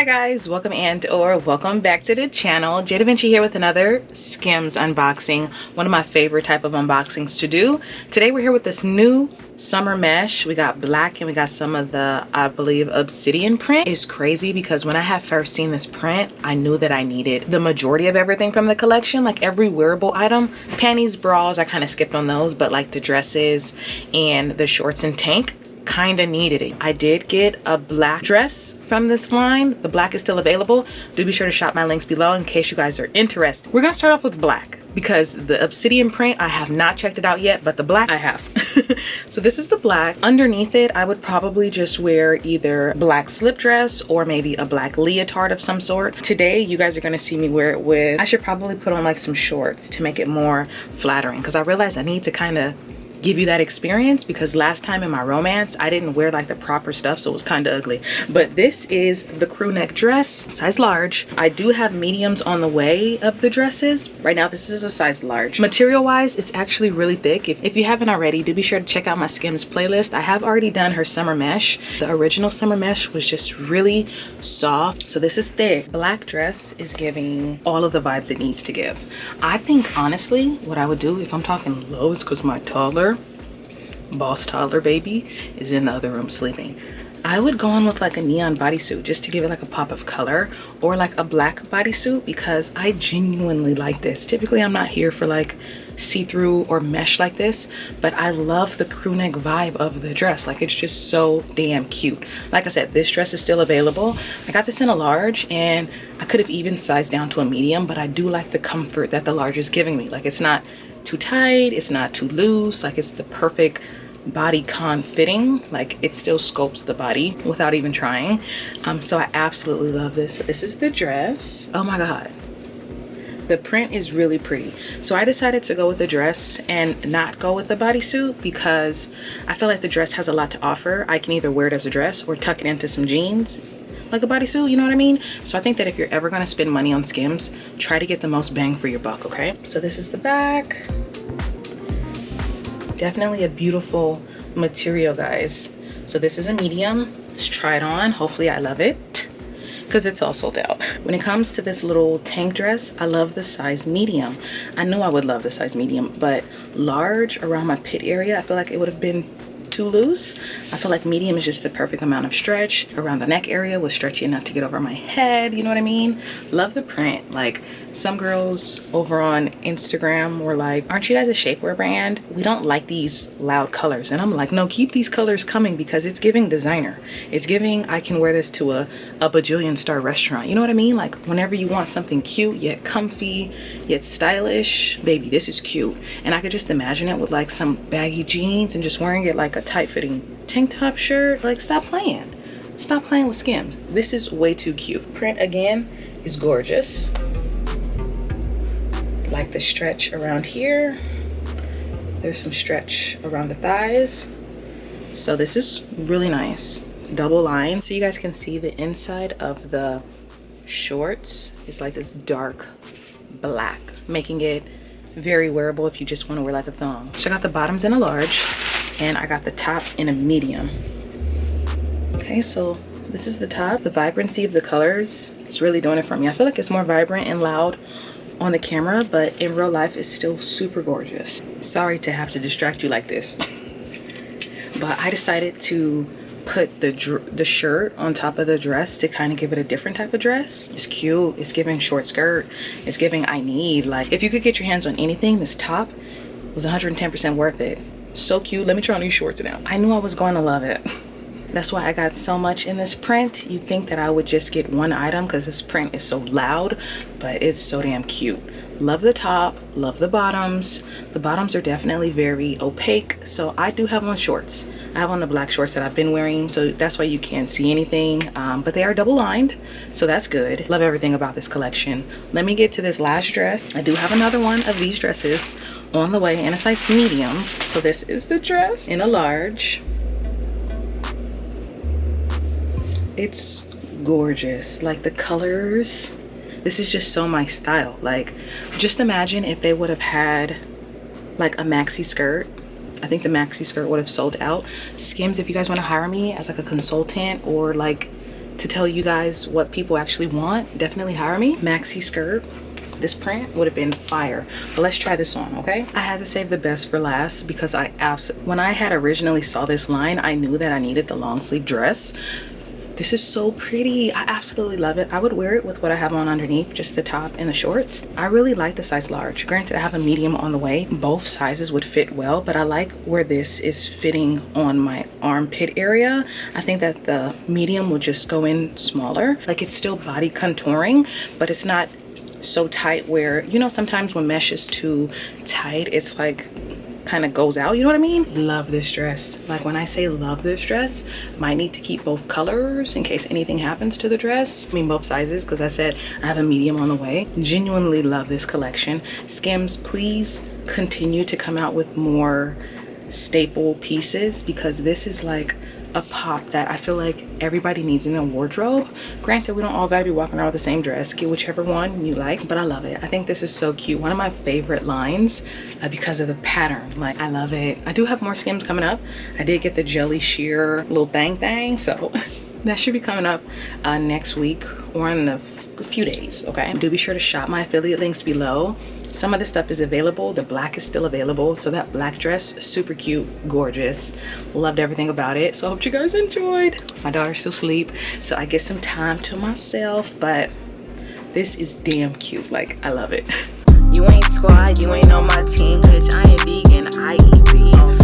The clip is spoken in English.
guys, welcome or welcome back to the channel. Jdevinci here with another Skims unboxing, one of my favorite type of unboxings to do. Today we're here with this new summer mesh. We got black and we got some of the, I believe, Obsidian print. It's crazy because when I had first seen this print, I knew that I needed the majority of everything from the collection, like every wearable item. Panties, bras, I kind of skipped on those, but like the dresses and the shorts and tank, kind of needed it. I did get a black dress from this line. The black is still available. Do be sure to shop my links below in case you guys are interested. We're gonna start off with black because the Obsidian print, I have not checked it out yet, but the black I have. So this is the black. Underneath it, I would probably just wear either black slip dress or maybe a black leotard of some sort. Today, you guys are gonna see me wear it with, I should probably put on like some shorts to make it more flattering because I realized I need to kind of give you that experience because last time in my romance I didn't wear like the proper stuff, so it was kind of ugly. But this is the crew neck dress, size large. I do have mediums on the way of the dresses. Right now this is a size large. Material wise, it's actually really thick. If you haven't already, do be sure to check out my Skims playlist. I have already done her summer mesh. The original summer mesh was just really soft, so this is thick. Black dress is giving all of the vibes it needs to give. I think honestly what I would do if I'm talking low is because my boss toddler baby is in the other room sleeping, I would go on with like a neon bodysuit just to give it like a pop of color, or like a black bodysuit because I genuinely like this. Typically I'm not here for like see-through or mesh like this, but I love the crew neck vibe of the dress. Like it's just so damn cute. Like I said, this dress is still available. I got this in a large and I could have even sized down to a medium, but I do like the comfort that the large is giving me. Like it's not too tight, it's not too loose, like it's the perfect body con fitting. Like it still sculpts the body without even trying. So I absolutely love this. This is the dress. Oh my god, the print is really pretty. So I decided to go with the dress and not go with the bodysuit because I feel like the dress has a lot to offer. I can either wear it as a dress or tuck it into some jeans like a bodysuit, you know what I mean? So I think that if you're ever gonna spend money on Skims, try to get the most bang for your buck, okay? So this is the back. Definitely a beautiful material, guys. So this is a medium. Let's try it on. Hopefully I love it because it's all sold out. When it comes to this little tank dress, I love the size medium. I knew I would love the size medium, but large around my pit area, I feel like it would have been too loose. I feel like medium is just the perfect amount of stretch. Around the neck area was stretchy enough to get over my head, you know what I mean? Love the print. Like some girls over on Instagram were like, aren't you guys a shapewear brand? We don't like these loud colors. And I'm like, no, keep these colors coming because it's giving designer. It's giving, I can wear this to a bajillion star restaurant. You know what I mean? Like whenever you want something cute yet comfy yet stylish, baby, this is cute. And I could just imagine it with like some baggy jeans and just wearing it like a tight fitting tank top shirt. Like stop playing with Skims. This is way too cute. Print again is gorgeous. Like the stretch around here. There's some stretch around the thighs. So this is really nice. Double line. So you guys can see the inside of the shorts is like this dark black, making it very wearable if you just want to wear like a thong. So I got the bottoms in a large and I got the top in a medium. Okay, so this is the top. The vibrancy of the colors is really doing it for me. I feel like it's more vibrant and loud on the camera, but in real life it's still super gorgeous. Sorry to have to distract you like this. But I decided to put the shirt on top of the dress to kind of give it a different type of dress. It's cute. It's giving short skirt. It's giving I need. Like if you could get your hands on anything, this top was 110% worth it. So cute. Let me try on these shorts now. I knew I was going to love it. That's why I got so much in this print. You'd think that I would just get one item because this print is so loud, but it's so damn cute. Love the top, love the bottoms. The bottoms are definitely very opaque, so I do have on shorts. I have on the black shorts that I've been wearing, so that's why you can't see anything, but they are double lined, so that's good. Love everything about this collection. Let me get to this last dress. I do have another one of these dresses on the way in a size medium. So this is the dress in a large. It's gorgeous. Like the colors, this is just so my style. Like just imagine if they would have had like a maxi skirt. I think the maxi skirt would have sold out. Skims, if you guys want to hire me as like a consultant or like to tell you guys what people actually want, definitely hire me. Maxi skirt. This print would have been fire, but let's try this on, okay? I had to save the best for last because when I had originally saw this line, I knew that I needed the long sleeve dress. This is so pretty. I absolutely love it. I would wear it with what I have on underneath, just the top and the shorts. I really like the size large. Granted, I have a medium on the way. Both sizes would fit well, but I like where this is fitting on my armpit area. I think that the medium will just go in smaller. Like, it's still body contouring, but it's not so tight where, you know, sometimes when mesh is too tight, it's like kind of goes out, you know what I mean? Love this dress. Like, when I say love this dress, might need to keep both colors in case anything happens to the dress. I mean both sizes, because I said I have a medium on the way. Genuinely love this collection. Skims, please continue to come out with more staple pieces, because this is like a pop that I feel like everybody needs in their wardrobe. Granted, we don't all gotta be walking around with the same dress. Get whichever one you like, but I love it. I think this is so cute. One of my favorite lines because of the pattern. Like, I love it. I do have more Skims coming up. I did get the jelly sheer little thing, so that should be coming up next week or in a few days, okay? Do be sure to shop my affiliate links below. Some of this stuff is available. The black is still available. So that black dress, super cute, gorgeous. Loved everything about it. So I hope you guys enjoyed. My daughter's still asleep, so I get some time to myself, but this is damn cute. Like, I love it. You ain't squad, you ain't on my team, bitch. I ain't vegan, I eat beef.